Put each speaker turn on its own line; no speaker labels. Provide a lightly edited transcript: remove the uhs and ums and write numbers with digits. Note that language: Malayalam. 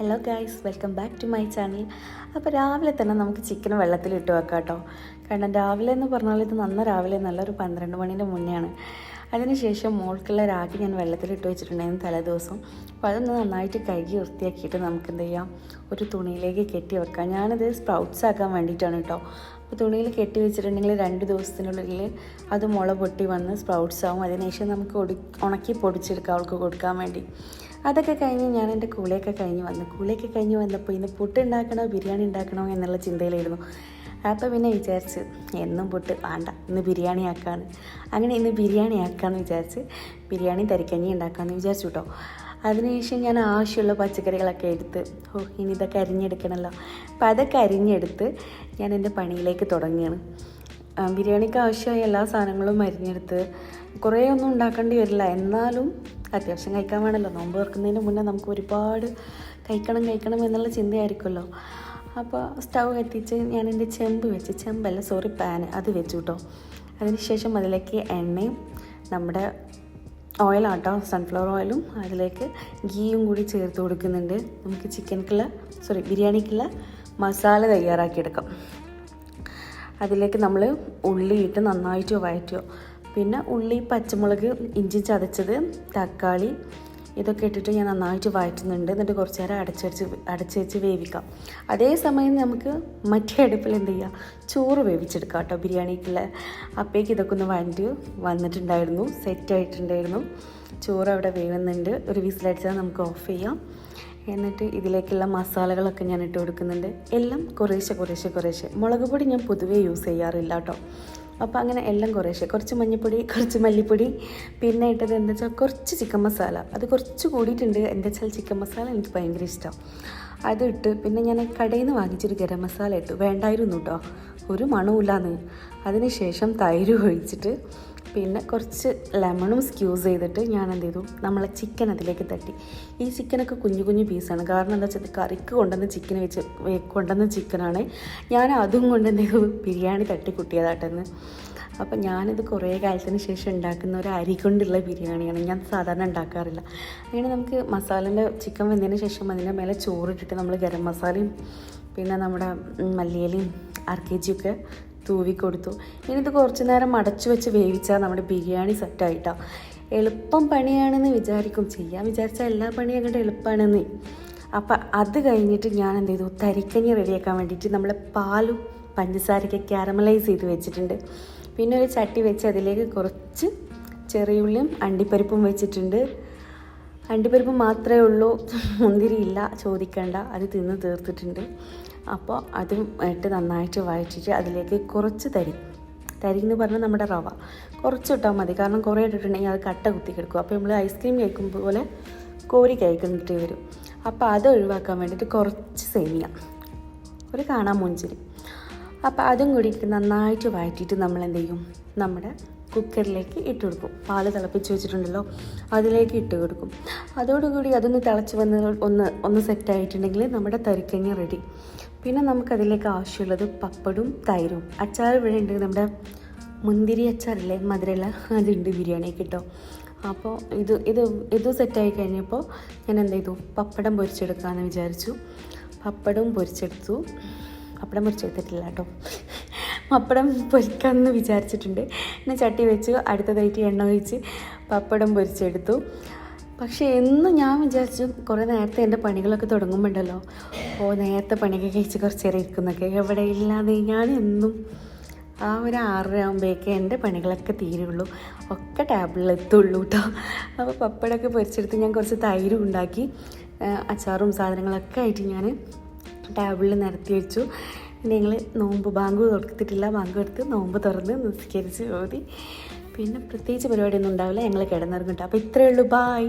Hello guys, welcome back to my channel. അപ്പോൾ രാവിലെ തന്നെ നമുക്ക് ചിക്കൻ വെള്ളത്തിലിട്ട് വെക്കാം കേട്ടോ. കാരണം രാവിലെ എന്ന് പറഞ്ഞാൽ ഇത് രാവിലെ നല്ലൊരു 12 മണീൻ്റെ മുന്നെയാണ്. അതിനുശേഷം മോൾക്കുള്ള രാഗി ഞാൻ വെള്ളത്തിലിട്ട് വെച്ചിട്ടുണ്ടായിരുന്നു തലേദിവസം. അപ്പോൾ അതൊന്ന് നന്നായിട്ട് കഴുകി വൃത്തിയാക്കിയിട്ട് നമുക്ക് എന്ത് ചെയ്യാം, ഒരു തുണിയിലേക്ക് കെട്ടി വെക്കാം. ഞാനത് സ്പ്രൗട്ട്സ് ആക്കാൻ വേണ്ടിയിട്ടാണ് കേട്ടോ. അപ്പോൾ തുണിയിൽ കെട്ടി വെച്ചിട്ടുണ്ടെങ്കിൽ 2 ദിവസത്തിനുള്ളിൽ അത് മുള പൊട്ടി വന്ന് സ്പ്രൗട്ട്സ് ആവും. അതിനുശേഷം നമുക്ക് ഉണക്കി പൊടിച്ചെടുക്കാം അവൾക്ക് കൊടുക്കാൻ വേണ്ടി. അതൊക്കെ കഴിഞ്ഞ് ഞാൻ എൻ്റെ കൂളിയൊക്കെ കഴിഞ്ഞ് വന്നപ്പോൾ ഇന്ന് പുട്ട് ഉണ്ടാക്കണോ ബിരിയാണി ഉണ്ടാക്കണോ എന്നുള്ള ചിന്തയിലായിരുന്നു. അപ്പോൾ പിന്നെ വിചാരിച്ച് എന്നും പുട്ട് വേണ്ട, ഇന്ന് ബിരിയാണി ആക്കാമെന്ന്. അങ്ങനെ ഇന്ന് ബിരിയാണി ആക്കാമെന്ന് വിചാരിച്ച് ബിരിയാണി തരിക്കഞ്ഞി ഉണ്ടാക്കാമെന്ന് വിചാരിച്ചു കേട്ടോ. അതിനുശേഷം ഞാൻ ആവശ്യമുള്ള പച്ചക്കറികളൊക്കെ എടുത്ത് ഇനി ഇതൊക്കെ അരിഞ്ഞെടുക്കണമല്ലോ. അപ്പോൾ അതൊക്കെ അരിഞ്ഞെടുത്ത് ഞാൻ എൻ്റെ പണിയിലേക്ക് തുടങ്ങുകയാണ്. ബിരിയാണിക്ക് ആവശ്യമായ എല്ലാ സാധനങ്ങളും അരിഞ്ഞെടുത്ത് കുറേ ഒന്നും ഉണ്ടാക്കേണ്ടി വരില്ല, എന്നാലും അത്യാവശ്യം കഴിക്കാൻ വേണമല്ലോ. നോമ്പ് തുറക്കുന്നതിന് മുന്നേ നമുക്ക് ഒരുപാട് കഴിക്കണം എന്നുള്ള ചിന്തയായിരിക്കുമല്ലോ. അപ്പോൾ സ്റ്റൗ എത്തിച്ച് ഞാൻ എൻ്റെ പാൻ അത് വെച്ചു കേട്ടോ. അതിനുശേഷം അതിലേക്ക് എണ്ണയും നമ്മുടെ ഓയിലാട്ടോ, സൺഫ്ലവർ ഓയിലും അതിലേക്ക് ഗീയും കൂടി ചേർത്ത് കൊടുക്കുന്നുണ്ട്. നമുക്ക് ബിരിയാണിക്കുള്ള മസാല തയ്യാറാക്കിയെടുക്കാം. അതിലേക്ക് നമ്മൾ ഉള്ളിയിട്ട് നന്നായിട്ട് വഴറ്റുക. പിന്നെ ഉള്ളി, പച്ചമുളക്, ഇഞ്ചി ചതച്ചത്, തക്കാളി ഇതൊക്കെ ഇട്ടിട്ട് ഞാൻ നന്നായിട്ട് വഴറ്റുന്നുണ്ട്. എന്നിട്ട് കുറച്ച് നേരം അടച്ച് വെച്ച് വേവിക്കാം. അതേസമയം നമുക്ക് മറ്റേ അടുപ്പിൽ എന്ത് ചെയ്യുക, ചോറ് വേവിച്ചെടുക്കാം കേട്ടോ ബിരിയാണിക്കുള്ള. അപ്പോഴേക്ക് ഇതൊക്കെ ഒന്ന് വന്നിട്ടുണ്ടായിരുന്നു, സെറ്റായിട്ടുണ്ടായിരുന്നു. ചോറ് അവിടെ വേവുന്നുണ്ട്. ഒരു വിസിലടിച്ചാൽ നമുക്ക് ഓഫ് ചെയ്യാം. എന്നിട്ട് ഇതിലേക്കുള്ള മസാലകളൊക്കെ ഞാൻ ഇട്ട് കൊടുക്കുന്നുണ്ട്. എല്ലാം കുറേശ്ശെ. മുളക് പൊടി ഞാൻ പൊതുവേ യൂസ് ചെയ്യാറില്ല കേട്ടോ. അപ്പോൾ അങ്ങനെ എല്ലാം കുറച്ച് മഞ്ഞൾപ്പൊടി, കുറച്ച് മല്ലിപ്പൊടി, പിന്നെ ഇട്ടത് എന്താ വെച്ചാൽ കുറച്ച് ചിക്കൻ മസാല. അത് കുറച്ച് കൂടിയിട്ടുണ്ട്. എന്താ വെച്ചാൽ ചിക്കൻ മസാല എനിക്ക് ഭയങ്കര ഇഷ്ടം. അതിട്ട് പിന്നെ ഞാൻ കടയിൽ നിന്ന് വാങ്ങിച്ചൊരു ഗരം മസാല ഇട്ടു. വേണ്ടായിരുന്നു കേട്ടോ, ഒരു മണമില്ലാന്ന്. അതിനുശേഷം തൈര് ഒഴിച്ചിട്ട് പിന്നെ കുറച്ച് ലെമണും സ്ക്യൂസ് ചെയ്തിട്ട് ഞാൻ എന്ത് ചെയ്തു, നമ്മളെ ചിക്കൻ അതിലേക്ക് തട്ടി. ഈ ചിക്കനൊക്കെ കുഞ്ഞു പീസാണ്. കാരണം എന്താ വെച്ചാൽ കറിക്ക് കൊണ്ടുവന്ന ചിക്കനാണ്. ഞാൻ അതും കൊണ്ട് എന്ത് ചെയ്തു, ബിരിയാണി തട്ടി കുട്ടിയതാട്ടെന്ന്. അപ്പം ഞാനിത് കുറേ കാലത്തിന് ശേഷം ഉണ്ടാക്കുന്ന ഒരു അരി കൊണ്ടുള്ള ബിരിയാണിയാണ്. ഞാൻ സാധാരണ ഉണ്ടാക്കാറില്ല. അങ്ങനെ നമുക്ക് ചിക്കൻ വെന്തതിന് ശേഷം അതിൻ്റെ മേലെ ചോറിട്ടിട്ട് നമ്മൾ ഗരം മസാലയും പിന്നെ നമ്മുടെ മല്ലിയിലയും അരക്കേജിയൊക്കെ തൂവി കൊടുത്തു. ഇനിയിത് കുറച്ച് നേരം അടച്ചു വെച്ച് വേവിച്ചാൽ നമ്മുടെ ബിരിയാണി സെറ്റായിട്ടാണ്. എളുപ്പം പണിയാണെന്ന് ചെയ്യാൻ വിചാരിച്ചാൽ എല്ലാ പണിയും അങ്ങോട്ട് എളുപ്പമാണെന്ന്. അപ്പം അത് കഴിഞ്ഞിട്ട് ഞാൻ എന്ത് ചെയ്തു, തരിക്കഞ്ഞി റെഡിയാക്കാൻ വേണ്ടിയിട്ട് നമ്മൾ പാലും പഞ്ചസാരയൊക്കെ ക്യാരമലൈസ് ചെയ്ത് വെച്ചിട്ടുണ്ട്. പിന്നെ ഒരു ചട്ടി വെച്ച് അതിലേക്ക് കുറച്ച് ചെറിയുള്ളിയും അണ്ടിപ്പരിപ്പും വെച്ചിട്ടുണ്ട്. അണ്ടിപ്പരിപ്പ് മാത്രമേ ഉള്ളൂ, മുന്തിരിയില്ല, ചോദിക്കേണ്ട, അത് തിന്ന് തീർത്തിട്ടുണ്ട്. അപ്പോൾ അതും ഇട്ട് നന്നായിട്ട് വഴറ്റിട്ട് അതിലേക്ക് കുറച്ച് തരി എന്ന് പറഞ്ഞാൽ നമ്മുടെ റവ കുറച്ച് ഇട്ടാൽ മതി. കാരണം കുറേ ഇട്ടിട്ടുണ്ടെങ്കിൽ അത് കട്ട കുത്തി കിടക്കും. അപ്പോൾ നമ്മൾ ഐസ്ക്രീം കഴിക്കുമ്പോൾ പോലെ കോരി കഴിക്കുന്നിട്ട് വരും. അപ്പോൾ അത് ഒഴിവാക്കാൻ വേണ്ടിയിട്ട് കുറച്ച് സേമിയ, ഒരു കാണാൻ മുഞ്ചിരി. അപ്പോൾ അതും കൂടി ഇട്ട് നന്നായിട്ട് വഴറ്റിയിട്ട് നമ്മൾ എന്ത് ചെയ്യും, നമ്മുടെ കുക്കറിലേക്ക് ഇട്ട് കൊടുക്കും. പാല് തിളപ്പിച്ച് വെച്ചിട്ടുണ്ടല്ലോ, അതിലേക്ക് ഇട്ട് കൊടുക്കും. അതോടുകൂടി അതൊന്ന് തിളച്ച് വന്ന് ഒന്ന് സെറ്റായിട്ടുണ്ടെങ്കിൽ നമ്മുടെ തരിക്കഞ്ഞി റെഡി. പിന്നെ നമുക്കതിലേക്ക് ആവശ്യമുള്ളത് പപ്പടും തൈരും. അച്ചാർ ഇവിടെ ഉണ്ട്, നമ്മുടെ മുന്തിരി അച്ചാറില്ലേ, മധുരമുള്ള, അതുണ്ട് ബിരിയാണിക്ക് കേട്ടോ. അപ്പോൾ ഇത് സെറ്റായി കഴിഞ്ഞപ്പോൾ ഞാൻ എന്ത് ചെയ്തു, പപ്പടം പൊരിച്ചെടുക്കാമെന്ന് വിചാരിച്ചു. പപ്പടം പൊരിച്ചെടുത്തിട്ടില്ല കേട്ടോ, പപ്പടം പൊരിക്കാമെന്ന് വിചാരിച്ചിട്ടുണ്ട്. പിന്നെ ചട്ടി വെച്ച് അടുത്തതായിട്ട് എണ്ണ ഒഴിച്ച് പപ്പടം പൊരിച്ചെടുത്തു. പക്ഷേ എന്നും ഞാൻ വിചാരിച്ചു കുറേ നേരത്തെ എൻ്റെ പണികളൊക്കെ തുടങ്ങുമ്പോണ്ടല്ലോ, നേരത്തെ പണിയൊക്കെ കഴിച്ച് കുറച്ച് നേരം ഇരിക്കുന്നൊക്കെ. എവിടെ ഇല്ലാതെ ഞാൻ എന്നും ആ ഒരു 6:30 ആകുമ്പോഴേക്കേ എൻ്റെ പണികളൊക്കെ തീരുള്ളൂ, ഒക്കെ ടേബിളിൽ എത്തുള്ളൂ കേട്ടോ. അപ്പോൾ പപ്പടമൊക്കെ പൊരിച്ചെടുത്ത് ഞാൻ കുറച്ച് തൈരും ഉണ്ടാക്കി, അച്ചാറും സാധനങ്ങളൊക്കെ ആയിട്ട് ഞാൻ ടേബിളിൽ നിരത്തി വെച്ചു. ഞങ്ങൾ ബാങ്ക് കൊടുത്തിട്ടില്ല, ബാങ്ക് കൊടുത്ത് നോമ്പ് തുറന്ന് നിസ്കരിച്ച് ഓതി. പിന്നെ പ്രത്യേകിച്ച് പരിപാടിയൊന്നും ഉണ്ടാവില്ല, ഞങ്ങൾ കിടന്നിറങ്ങും കേട്ടോ. അപ്പോൾ ഇത്രയേ ഉള്ളൂ, ബായ്.